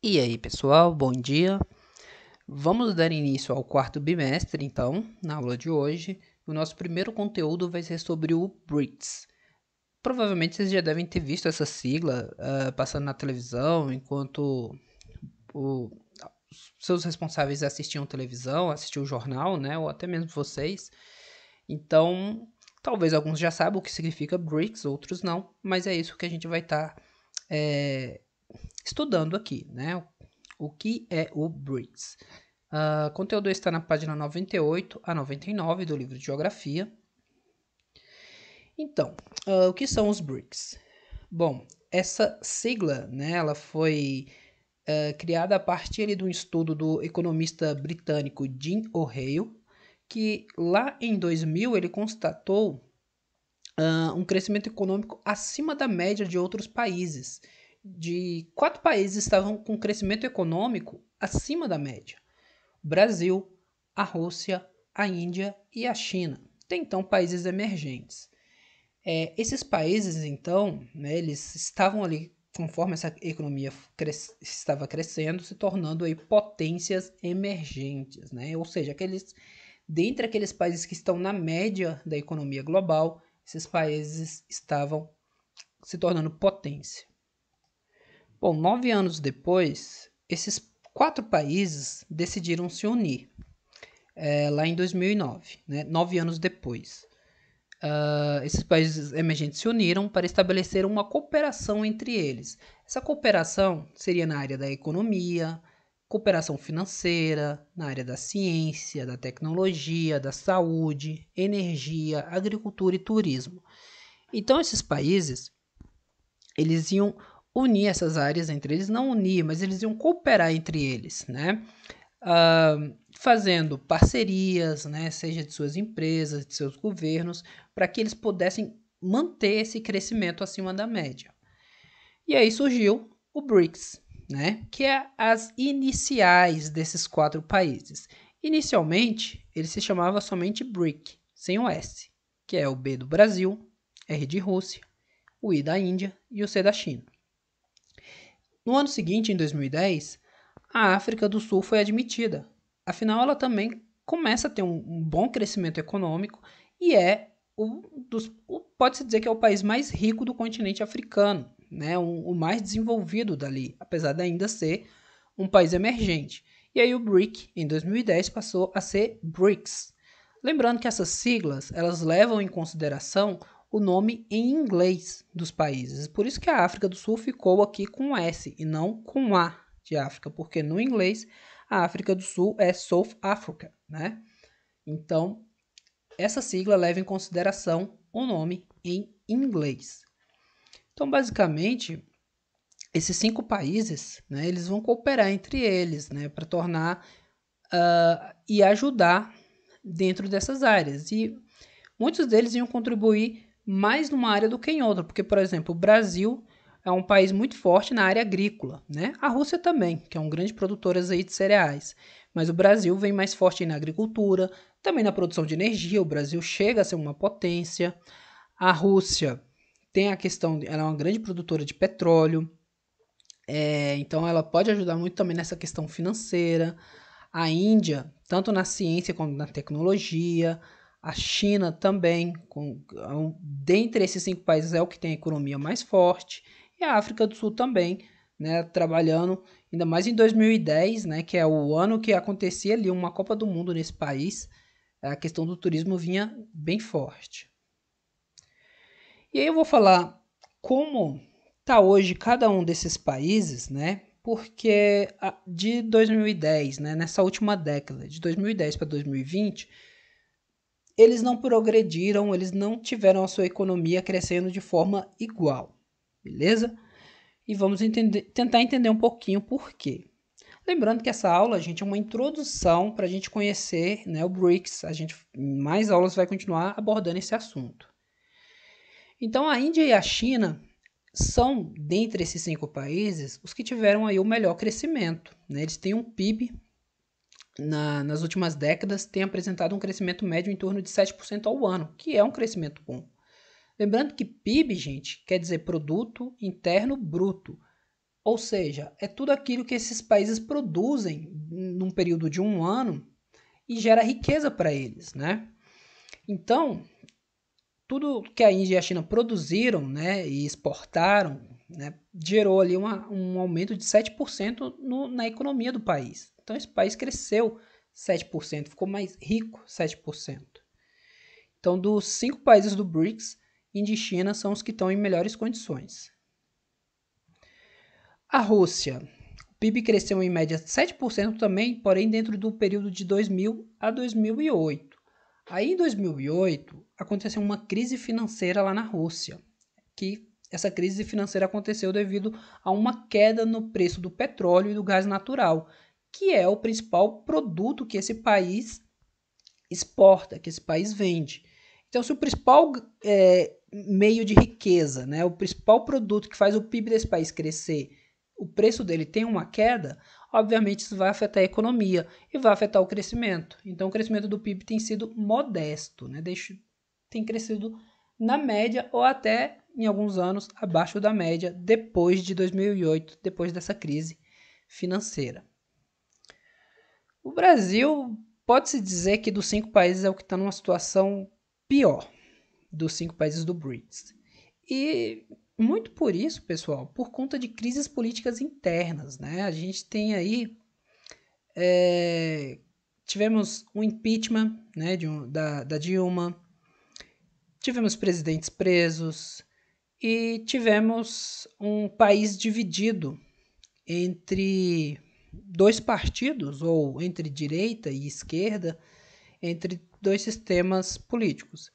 E aí, pessoal, bom dia. Vamos dar início ao quarto bimestre, então, na aula de hoje. O nosso primeiro conteúdo vai ser sobre o BRICS. Provavelmente vocês já devem ter visto essa sigla passando na televisão, enquanto os seus responsáveis assistiam televisão, assistiam o jornal, né, ou até mesmo vocês. Então, talvez alguns já saibam o que significa BRICS, outros não, mas é isso que a gente vai estar estudando aqui, né? O que é o BRICS? O conteúdo está na página 98 a 99 do livro de Geografia. Então, o que são os BRICS? Bom, essa sigla, né, ela foi criada a partir ali, de um estudo do economista britânico Jim O'Heil, que lá em 2000 ele constatou um crescimento econômico acima da média de outros países. De 4 países estavam com crescimento econômico acima da média: Brasil, a Rússia, a Índia e a China. Tem então países emergentes. Esses países, então, né, eles estavam ali, conforme essa economia estava crescendo, se tornando aí potências emergentes, né? Ou seja, dentre aqueles países que estão na média da economia global, esses países estavam se tornando potência. Bom, 9 anos depois, esses 4 países decidiram se unir, lá em 2009, né? 9 anos depois. Esses países emergentes se uniram para estabelecer uma cooperação entre eles. Essa cooperação seria na área da economia, cooperação financeira, na área da ciência, da tecnologia, da saúde, energia, agricultura e turismo. Então, esses países, eles iam unir essas áreas entre eles, não unir, mas eles iam cooperar entre eles, né? Fazendo parcerias, né, seja de suas empresas, de seus governos, para que eles pudessem manter esse crescimento acima da média. E aí surgiu o BRICS, né, que é as iniciais desses 4 países. Inicialmente, ele se chamava somente BRIC, sem o S, que é o B do Brasil, R de Rússia, o I da Índia e o C da China. No ano seguinte, em 2010, a África do Sul foi admitida. Afinal, ela também começa a ter um bom crescimento econômico e pode-se dizer que é o país mais rico do continente africano, né? O mais desenvolvido dali, apesar de ainda ser um país emergente. E aí o BRIC, em 2010, passou a ser BRICS. Lembrando que essas siglas, elas levam em consideração o nome em inglês dos países. Por isso que a África do Sul ficou aqui com S e não com A de África, porque no inglês a África do Sul é South Africa, né? Então, essa sigla leva em consideração o nome em inglês. Então, basicamente, esses 5 países, né, eles vão cooperar entre eles, né, para tornar e ajudar dentro dessas áreas. E muitos deles iam contribuir mais numa área do que em outra, porque, por exemplo, o Brasil é um país muito forte na área agrícola, né? A Rússia também, que é um grande produtor aí de cereais, mas o Brasil vem mais forte na agricultura, também na produção de energia. O Brasil chega a ser uma potência. A Rússia tem a questão, ela é uma grande produtora de petróleo, então ela pode ajudar muito também nessa questão financeira. A Índia, tanto na ciência quanto na tecnologia. A China também, dentre esses 5 países, é o que tem a economia mais forte. E a África do Sul também, né, trabalhando, ainda mais em 2010, né, que é o ano que acontecia ali uma Copa do Mundo nesse país. A questão do turismo vinha bem forte. E aí eu vou falar como está hoje cada um desses países, né? Porque de 2010, né, nessa última década, de 2010 para 2020, eles não progrediram, eles não tiveram a sua economia crescendo de forma igual, beleza? E vamos tentar entender um pouquinho por quê. Lembrando que essa aula, gente, é uma introdução para a gente conhecer, né, o BRICS. Mais aulas vai continuar abordando esse assunto. Então, a Índia e a China são, dentre esses 5 países, os que tiveram aí o melhor crescimento, né? Eles têm um PIB, nas últimas décadas, tem apresentado um crescimento médio em torno de 7% ao ano, que é um crescimento bom. Lembrando que PIB, gente, quer dizer Produto Interno Bruto. Ou seja, é tudo aquilo que esses países produzem num período de um ano e gera riqueza para eles, né? Então, tudo que a Índia e a China produziram, né, e exportaram, né, gerou ali um aumento de 7% na economia do país. Então, esse país cresceu 7%, ficou mais rico 7%. Então, dos 5 países do BRICS, Índia e China são os que estão em melhores condições. A Rússia, o PIB cresceu em média 7% também, porém dentro do período de 2000 a 2008. Aí em 2008 aconteceu uma crise financeira lá na Rússia, que essa crise financeira aconteceu devido a uma queda no preço do petróleo e do gás natural, que é o principal produto que esse país exporta, que esse país vende. Então, se o principal meio de riqueza, né, o principal produto que faz o PIB desse país crescer, o preço dele tem uma queda, obviamente isso vai afetar a economia e vai afetar o crescimento. Então, o crescimento do PIB tem sido modesto, né? Tem crescido na média ou até, em alguns anos, abaixo da média depois de 2008, depois dessa crise financeira. O Brasil, pode-se dizer que dos 5 países é o que está numa situação pior dos 5 países do BRICS. E muito por isso, pessoal, por conta de crises políticas internas, né? A gente tem aí tivemos um impeachment, né, da Dilma, tivemos presidentes presos e tivemos um país dividido entre 2 partidos, ou entre direita e esquerda, entre 2 sistemas políticos.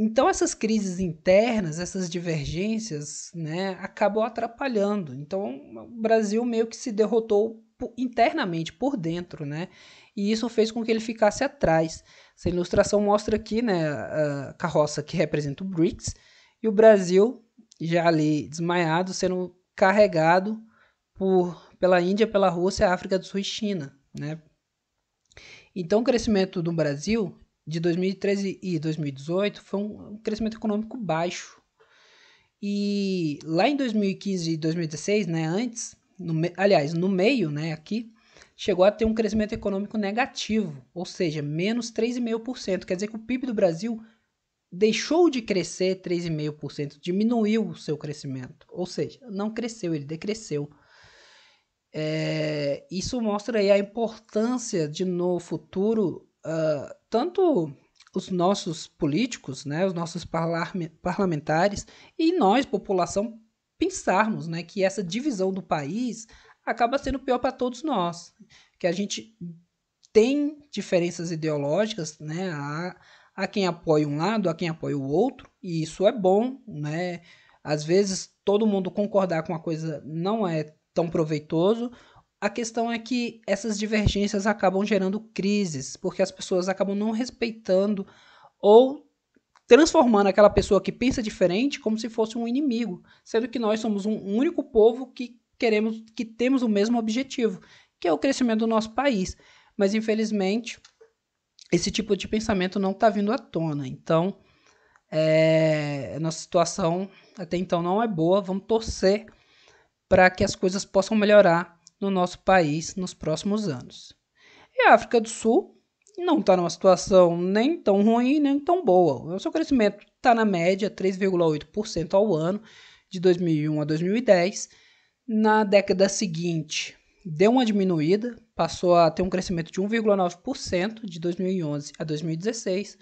Então, essas crises internas, essas divergências, né, acabam atrapalhando. Então, o Brasil meio que se derrotou internamente, por dentro, né? E isso fez com que ele ficasse atrás. Essa ilustração mostra aqui, né, a carroça que representa o BRICS e o Brasil já ali desmaiado, sendo carregado pela Índia, pela Rússia, África do Sul e China, né? Então, o crescimento do Brasil de 2013 e 2018 foi um crescimento econômico baixo. E lá em 2015 e 2016, né, antes, no meio, né, aqui, chegou a ter um crescimento econômico negativo, ou seja, menos 3,5%. Quer dizer que o PIB do Brasil deixou de crescer 3,5%, diminuiu o seu crescimento. Ou seja, não cresceu, ele decresceu. Isso mostra aí a importância de no futuro, tanto os nossos políticos, né, os nossos parlamentares e nós, população, pensarmos, né, que essa divisão do país acaba sendo pior para todos nós, que a gente tem diferenças ideológicas, né, há quem apoia um lado, há quem apoia o outro, e isso é bom, né, às vezes todo mundo concordar com uma coisa não é tão proveitoso. A questão é que essas divergências acabam gerando crises, porque as pessoas acabam não respeitando ou transformando aquela pessoa que pensa diferente como se fosse um inimigo, sendo que nós somos um único povo que temos o mesmo objetivo, que é o crescimento do nosso país. Mas infelizmente esse tipo de pensamento não está vindo à tona. Então, a nossa situação até então não é boa. Vamos torcer para que as coisas possam melhorar no nosso país nos próximos anos. E a África do Sul não está numa situação nem tão ruim nem tão boa. O seu crescimento está na média 3,8% ao ano, de 2001 a 2010. Na década seguinte, deu uma diminuída, passou a ter um crescimento de 1,9% de 2011 a 2016,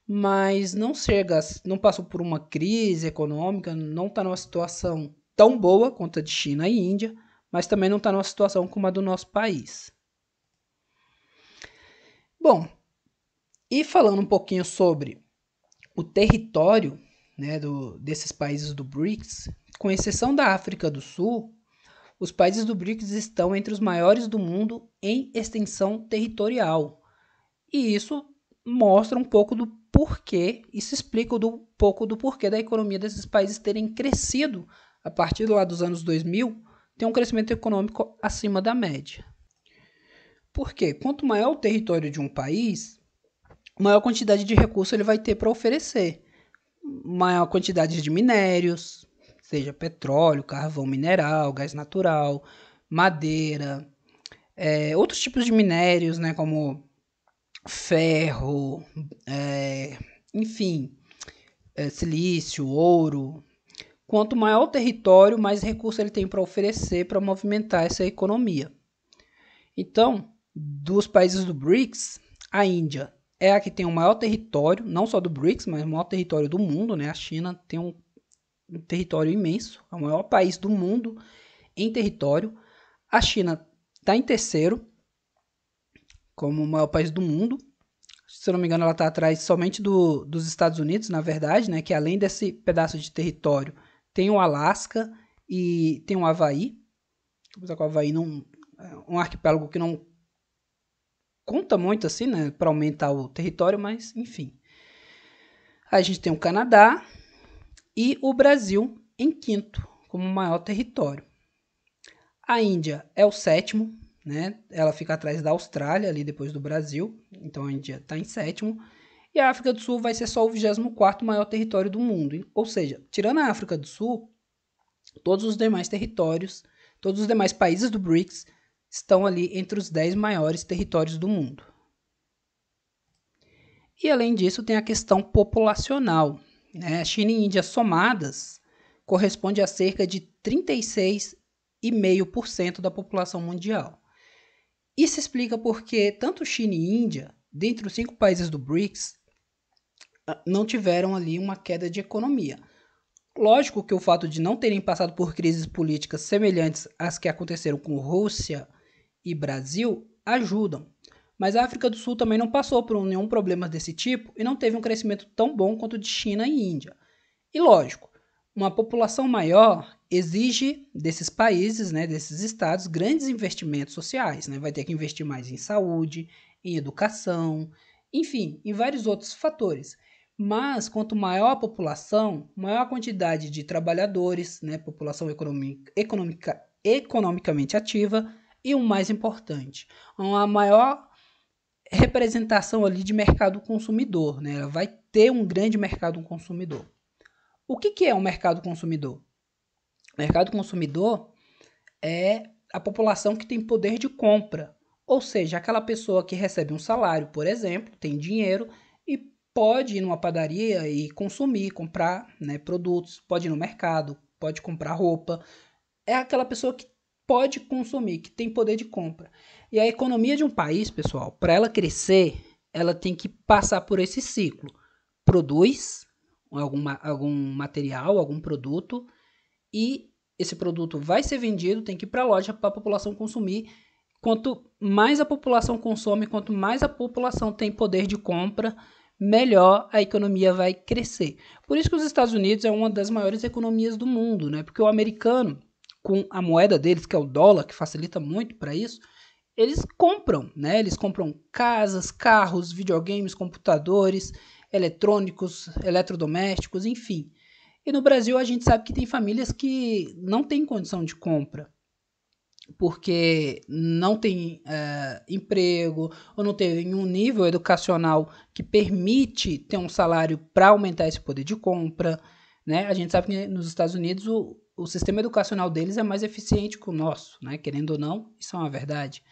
mas não passou por uma crise econômica, não está numa situação tão boa quanto a de China e Índia, mas também não está numa situação como a do nosso país. Bom, e falando um pouquinho sobre o território, né, desses países do BRICS, com exceção da África do Sul, os países do BRICS estão entre os maiores do mundo em extensão territorial. E isso mostra um pouco do porquê, isso explica um pouco do porquê da economia desses países terem crescido a partir lá dos anos 2000, tem um crescimento econômico acima da média. Por quê? Quanto maior o território de um país, maior quantidade de recursos ele vai ter para oferecer. Maior quantidade de minérios, seja petróleo, carvão mineral, gás natural, madeira, outros tipos de minérios, né, como ferro, enfim, silício, ouro. Quanto maior o território, mais recurso ele tem para oferecer para movimentar essa economia. Então, dos países do BRICS, a Índia é a que tem o maior território, não só do BRICS, mas o maior território do mundo, né? A China tem um território imenso, é o maior país do mundo em território. A China está em terceiro, como o maior país do mundo. Se eu não me engano, ela está atrás somente dos Estados Unidos, na verdade, né? Que além desse pedaço de território, tem o Alasca e tem o Havaí. Apesar que o Havaí não, é um arquipélago que não conta muito assim, né? Para aumentar o território, mas enfim. A gente tem o Canadá e o Brasil em quinto, como maior território. A Índia é o sétimo, né? Ela fica atrás da Austrália, ali depois do Brasil. Então a Índia está em sétimo. E a África do Sul vai ser só o 24º maior território do mundo. Ou seja, tirando a África do Sul, todos os demais territórios, todos os demais países do BRICS estão ali entre os 10 maiores territórios do mundo. E além disso, tem a questão populacional. Né? A China e Índia somadas corresponde a cerca de 36,5% da população mundial. Isso explica porque tanto China e Índia, dentre os 5 países do BRICS, não tiveram ali uma queda de economia. Lógico que o fato de não terem passado por crises políticas semelhantes às que aconteceram com Rússia e Brasil ajudam. Mas a África do Sul também não passou por nenhum problema desse tipo e não teve um crescimento tão bom quanto o de China e Índia. E lógico, uma população maior exige desses países, né, desses estados, grandes investimentos sociais. Né? Vai ter que investir mais em saúde, em educação, enfim, em vários outros fatores. Mas quanto maior a população, maior a quantidade de trabalhadores, né, população economicamente ativa e o mais importante, uma maior representação ali de mercado consumidor, né? Ela vai ter um grande mercado consumidor. O que é um mercado consumidor? O mercado consumidor é a população que tem poder de compra, ou seja, aquela pessoa que recebe um salário, por exemplo, tem dinheiro e pode ir numa padaria e consumir, comprar, né, produtos, pode ir no mercado, pode comprar roupa. É aquela pessoa que pode consumir, que tem poder de compra. E a economia de um país, pessoal, para ela crescer, ela tem que passar por esse ciclo. Produz algum material, algum produto, e esse produto vai ser vendido, tem que ir para a loja para a população consumir. Quanto mais a população consome, quanto mais a população tem poder de compra, melhor a economia vai crescer. Por isso que os Estados Unidos é uma das maiores economias do mundo, né? Porque o americano, com a moeda deles, que é o dólar, que facilita muito para isso, eles compram, né? Eles compram casas, carros, videogames, computadores, eletrônicos, eletrodomésticos, enfim. E no Brasil a gente sabe que tem famílias que não têm condição de compra, porque não tem emprego ou não tem um nível educacional que permite ter um salário para aumentar esse poder de compra. Né? A gente sabe que nos Estados Unidos o sistema educacional deles é mais eficiente que o nosso, né? Querendo ou não, isso é uma verdade.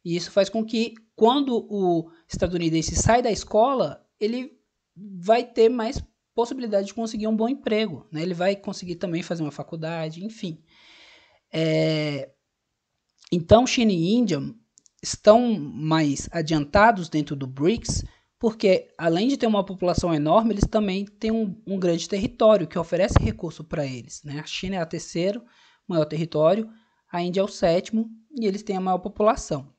E isso faz com que, quando o estadunidense sai da escola, ele vai ter mais possibilidade de conseguir um bom emprego. Né? Ele vai conseguir também fazer uma faculdade, enfim. Então, China e Índia estão mais adiantados dentro do BRICS, porque além de ter uma população enorme, eles também têm um grande território que oferece recurso para eles. Né? A China é a terceiro maior território, a Índia é o sétimo e eles têm a maior população.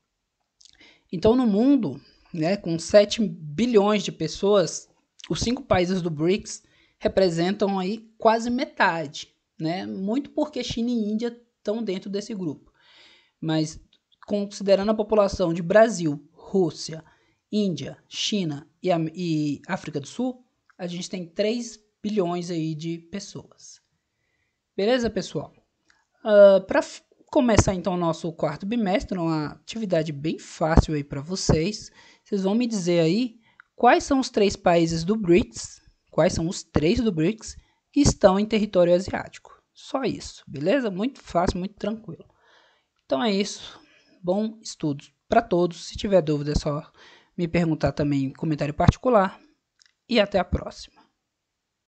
Então, no mundo, né, com 7 bilhões de pessoas, os 5 países do BRICS representam aí quase metade. Né? Muito porque China e Índia estão dentro desse grupo. Mas considerando a população de Brasil, Rússia, Índia, China e África do Sul, a gente tem 3 bilhões aí de pessoas. Beleza, pessoal? Para começar então o nosso quarto bimestre, uma atividade bem fácil aí para vocês. Vocês vão me dizer aí quais são os 3 países do BRICS, quais são os 3 do BRICS que estão em território asiático. Só isso, beleza? Muito fácil, muito tranquilo. Então é isso. Bom estudo para todos. Se tiver dúvida é só me perguntar também em comentário particular. E até a próxima.